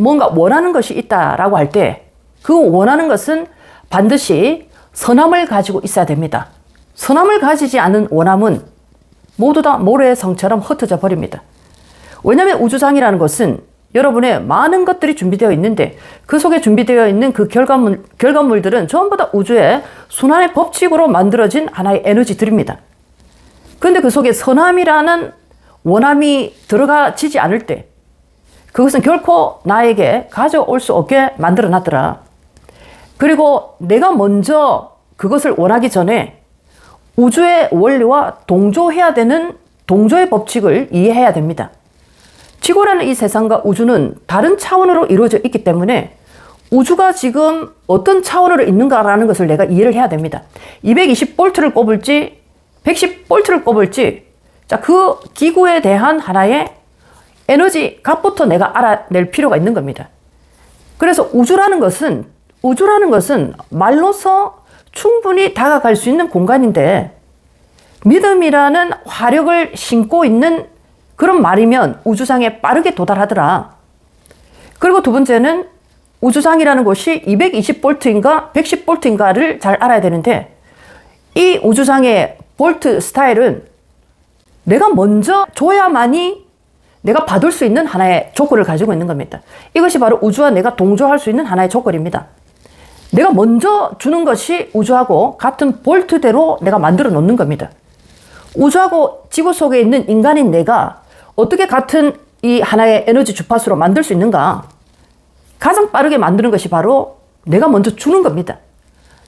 뭔가 원하는 것이 있다라고 할 때 그 원하는 것은 반드시 선함을 가지고 있어야 됩니다. 선함을 가지지 않은 원함은 모두 다 모래성처럼 흩어져 버립니다. 왜냐하면 우주상이라는 것은 여러분의 많은 것들이 준비되어 있는데 그 속에 준비되어 있는 그 결과물들은 전부 다 우주의 순환의 법칙으로 만들어진 하나의 에너지들입니다. 그런데 그 속에 선함이라는 원함이 들어가지지 않을 때 그것은 결코 나에게 가져올 수 없게 만들어 놨더라. 그리고 내가 먼저 그것을 원하기 전에 우주의 원리와 동조해야 되는 동조의 법칙을 이해해야 됩니다. 지구라는 이 세상과 우주는 다른 차원으로 이루어져 있기 때문에 우주가 지금 어떤 차원으로 있는가라는 것을 내가 이해를 해야 됩니다. 220볼트를 꼽을지 110볼트를 꼽을지 자, 그 기구에 대한 하나의 에너지 값부터 내가 알아낼 필요가 있는 겁니다. 그래서 우주라는 것은 말로서 충분히 다가갈 수 있는 공간인데 믿음이라는 화력을 심고 있는 그런 말이면 우주상에 빠르게 도달하더라. 그리고 두 번째는 우주상이라는 곳이 220볼트인가 110볼트인가를 잘 알아야 되는데 이 우주상의 볼트 스타일은 내가 먼저 줘야만이 내가 받을 수 있는 하나의 조건을 가지고 있는 겁니다. 이것이 바로 우주와 내가 동조할 수 있는 하나의 조건입니다. 내가 먼저 주는 것이 우주하고 같은 볼트대로 내가 만들어 놓는 겁니다. 우주하고 지구 속에 있는 인간인 내가 어떻게 같은 이 하나의 에너지 주파수로 만들 수 있는가? 가장 빠르게 만드는 것이 바로 내가 먼저 주는 겁니다.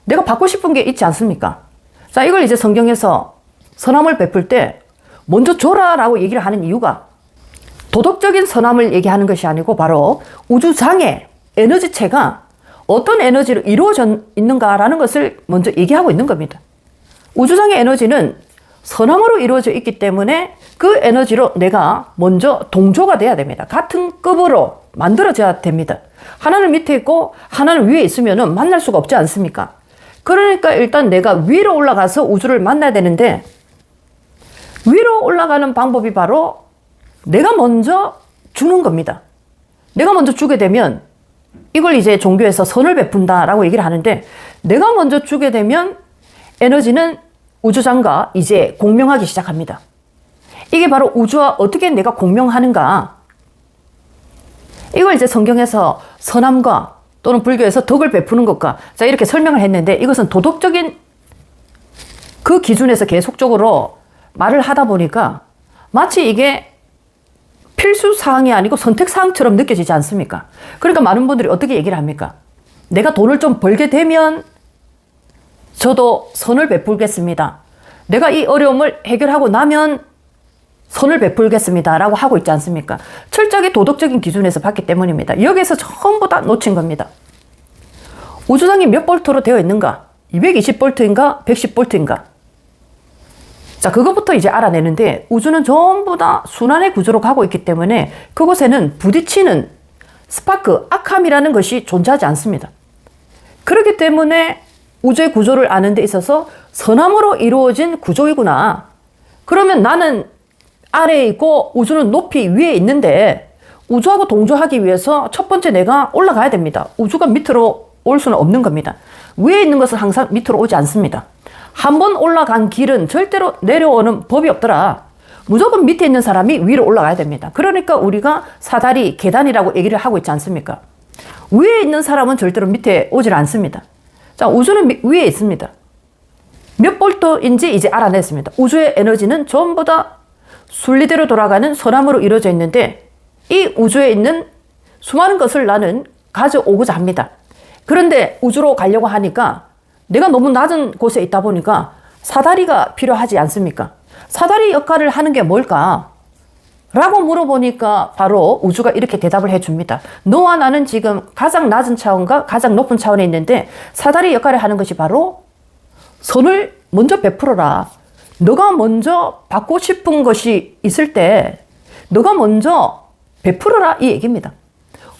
내가 받고 싶은 게 있지 않습니까? 자, 이걸 이제 성경에서 선함을 베풀 때 먼저 줘라라고 얘기를 하는 이유가 도덕적인 선함을 얘기하는 것이 아니고 바로 우주상의 에너지체가 어떤 에너지로 이루어져 있는가라는 것을 먼저 얘기하고 있는 겁니다. 우주상의 에너지는 선함으로 이루어져 있기 때문에 그 에너지로 내가 먼저 동조가 돼야 됩니다. 같은 급으로 만들어져야 됩니다. 하나는 밑에 있고 하나는 위에 있으면 만날 수가 없지 않습니까? 그러니까 일단 내가 위로 올라가서 우주를 만나야 되는데 위로 올라가는 방법이 바로 내가 먼저 주는 겁니다. 내가 먼저 주게 되면 이걸 이제 종교에서 선을 베푼다라고 얘기를 하는데 내가 먼저 주게 되면 에너지는 우주상과 이제 공명하기 시작합니다. 이게 바로 우주와 어떻게 내가 공명하는가. 이걸 이제 성경에서 선함과 또는 불교에서 덕을 베푸는 것과 자 이렇게 설명을 했는데 이것은 도덕적인 그 기준에서 계속적으로 말을 하다 보니까 마치 이게 필수 사항이 아니고 선택 사항처럼 느껴지지 않습니까? 그러니까 많은 분들이 어떻게 얘기를 합니까? 내가 돈을 좀 벌게 되면 저도 선을 베풀겠습니다. 내가 이 어려움을 해결하고 나면 선을 베풀겠습니다. 라고 하고 있지 않습니까? 철저하게 도덕적인 기준에서 봤기 때문입니다. 여기에서 전부 다 놓친 겁니다. 우주상이 몇 볼트로 되어 있는가? 220볼트인가? 110볼트인가? 자, 그것부터 이제 알아내는데 우주는 전부 다 순환의 구조로 가고 있기 때문에 그곳에는 부딪히는 스파크, 악함이라는 것이 존재하지 않습니다. 그렇기 때문에 우주의 구조를 아는 데 있어서 선함으로 이루어진 구조이구나. 그러면 나는 아래에 있고 우주는 높이 위에 있는데 우주하고 동조하기 위해서 첫 번째 내가 올라가야 됩니다. 우주가 밑으로 올 수는 없는 겁니다. 위에 있는 것은 항상 밑으로 오지 않습니다. 한 번 올라간 길은 절대로 내려오는 법이 없더라. 무조건 밑에 있는 사람이 위로 올라가야 됩니다. 그러니까 우리가 사다리, 계단이라고 얘기를 하고 있지 않습니까? 위에 있는 사람은 절대로 밑에 오질 않습니다. 자, 우주는 위에 있습니다. 몇 볼트인지 이제 알아냈습니다. 우주의 에너지는 전부 다 순리대로 돌아가는 선함으로 이루어져 있는데 이 우주에 있는 수많은 것을 나는 가져오고자 합니다. 그런데 우주로 가려고 하니까 내가 너무 낮은 곳에 있다 보니까 사다리가 필요하지 않습니까? 사다리 역할을 하는 게 뭘까? 라고 물어보니까 바로 우주가 이렇게 대답을 해줍니다. 너와 나는 지금 가장 낮은 차원과 가장 높은 차원에 있는데 사다리 역할을 하는 것이 바로 선을 먼저 베풀어라. 너가 먼저 받고 싶은 것이 있을 때 너가 먼저 베풀어라 이 얘기입니다.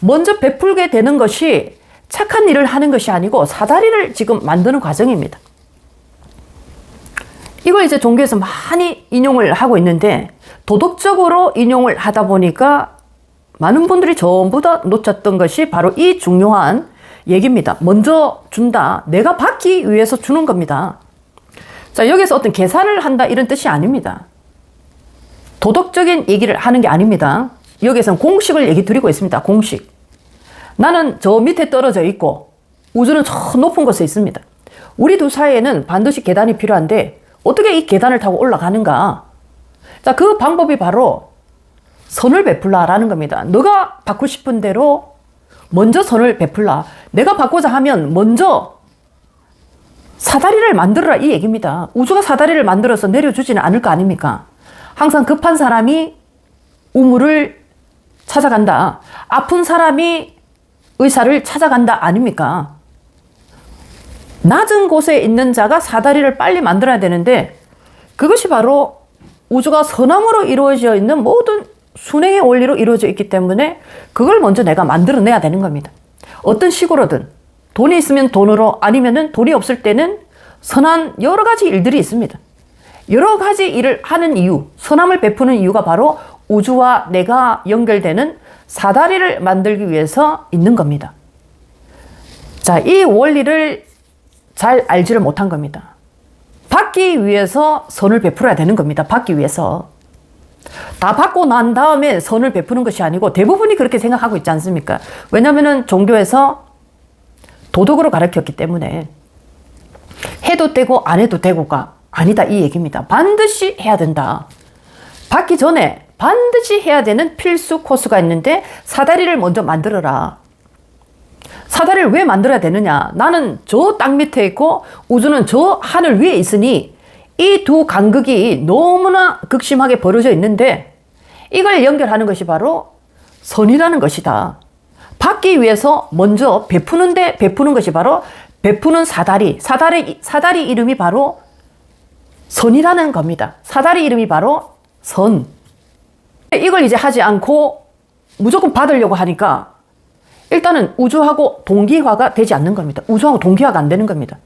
먼저 베풀게 되는 것이 착한 일을 하는 것이 아니고 사다리를 지금 만드는 과정입니다. 이걸 이제 종교에서 많이 인용을 하고 있는데 도덕적으로 인용을 하다 보니까 많은 분들이 전부 다 놓쳤던 것이 바로 이 중요한 얘기입니다. 먼저 준다. 내가 받기 위해서 주는 겁니다. 자, 여기서 어떤 계산을 한다 이런 뜻이 아닙니다. 도덕적인 얘기를 하는 게 아닙니다. 여기서는 공식을 얘기 드리고 있습니다. 공식. 나는 저 밑에 떨어져 있고 우주는 저 높은 곳에 있습니다. 우리 두 사이에는 반드시 계단이 필요한데 어떻게 이 계단을 타고 올라가는가? 자, 그 방법이 바로 선을 베풀라라는 겁니다. 너가 받고 싶은 대로 먼저 선을 베풀라. 내가 받고자 하면 먼저 사다리를 만들어라 이 얘기입니다. 우주가 사다리를 만들어서 내려주지는 않을 거 아닙니까? 항상 급한 사람이 우물을 찾아간다. 아픈 사람이 의사를 찾아간다 아닙니까? 낮은 곳에 있는 자가 사다리를 빨리 만들어야 되는데 그것이 바로 우주가 선함으로 이루어져 있는 모든 순행의 원리로 이루어져 있기 때문에 그걸 먼저 내가 만들어내야 되는 겁니다. 어떤 식으로든 돈이 있으면 돈으로 아니면은 돈이 없을 때는 선한 여러 가지 일들이 있습니다. 여러 가지 일을 하는 이유, 선함을 베푸는 이유가 바로 우주와 내가 연결되는 사다리를 만들기 위해서 있는 겁니다. 자, 이 원리를 잘 알지를 못한 겁니다. 받기 위해서 선을 베풀어야 되는 겁니다. 받기 위해서. 다 받고 난 다음에 선을 베푸는 것이 아니고 대부분이 그렇게 생각하고 있지 않습니까? 왜냐하면 종교에서 도덕으로 가르쳤기 때문에 해도 되고 안 해도 되고가 아니다 이 얘기입니다. 반드시 해야 된다. 받기 전에 반드시 해야 되는 필수 코스가 있는데 사다리를 먼저 만들어라. 사다리를 왜 만들어야 되느냐? 나는 저 땅 밑에 있고 우주는 저 하늘 위에 있으니 이 두 간극이 너무나 극심하게 벌어져 있는데 이걸 연결하는 것이 바로 선이라는 것이다. 받기 위해서 먼저 베푸는데 베푸는 것이 바로 베푸는 사다리. 사다리 이름이 바로 선이라는 겁니다. 사다리 이름이 바로 선. 이걸 이제 하지 않고 무조건 받으려고 하니까 일단은 우주하고 동기화가 되지 않는 겁니다. 우주하고 동기화가 안 되는 겁니다.